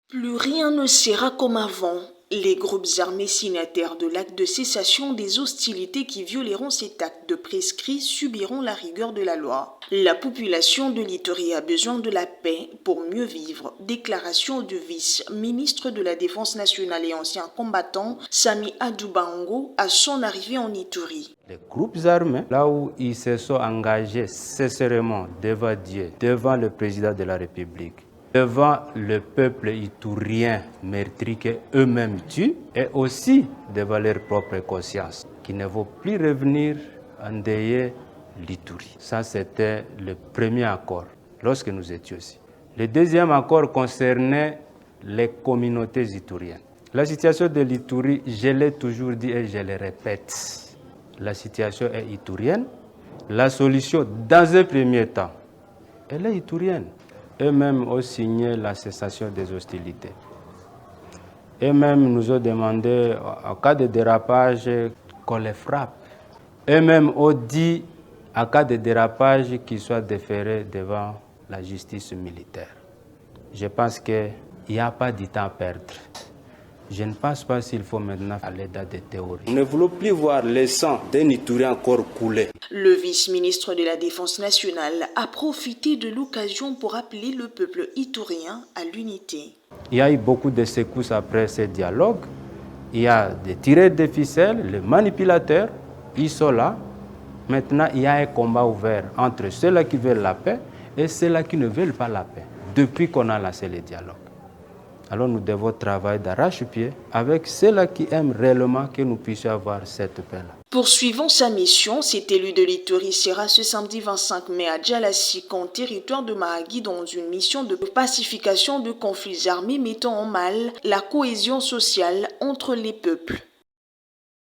Plus rien ne sera comme avant. Les groupes armés signataires de l'acte de cessation des hostilités qui violeront cet acte de prescrit subiront la rigueur de la loi. La population de l'Ituri a besoin de la paix pour mieux vivre. Déclaration du vice-ministre de la Défense nationale et ancien combattant Sami Adoubango à son arrivée en Ituri. Les groupes armés, là où ils se sont engagés sincèrement devant Dieu, devant le président de la République, devant le peuple iturien meurtri qu'eux-mêmes tuent, et aussi devant leur propre conscience, qui ne vont plus revenir endeuiller l'Ituri. Ça, c'était le premier accord, lorsque nous étions ici. Le deuxième accord concernait les communautés ituriennes. La situation de l'Ituri, je l'ai toujours dit et je le répète, la situation est iturienne. La solution, dans un premier temps, elle est iturienne. Eux-mêmes ont signé la cessation des hostilités. Eux-mêmes nous ont demandé, en cas de dérapage, qu'on les frappe. Eux-mêmes ont dit, en cas de dérapage, qu'ils soient déférés devant la justice militaire. Je pense qu'il n'y a pas de temps à perdre. Je ne pense pas s'il faut maintenant aller dans des théories. Nous ne voulons plus voir le sang d'un Iturien encore couler. Le vice-ministre de la Défense nationale a profité de l'occasion pour appeler le peuple iturien à l'unité. Il y a eu beaucoup de secousses après ce dialogue. Il y a des tireurs de ficelles, les manipulateurs, ils sont là. Maintenant, il y a un combat ouvert entre ceux-là qui veulent la paix et ceux-là qui ne veulent pas la paix, depuis qu'on a lancé le dialogue. Alors nous devons travailler d'arrache-pied avec ceux-là qui aiment réellement que nous puissions avoir cette paix-là. Poursuivant sa mission, cet élu de l'Ituri sera ce samedi 25 mai à Djalasik, en territoire de Mahagi, dans une mission de pacification de conflits armés mettant en mal la cohésion sociale entre les peuples.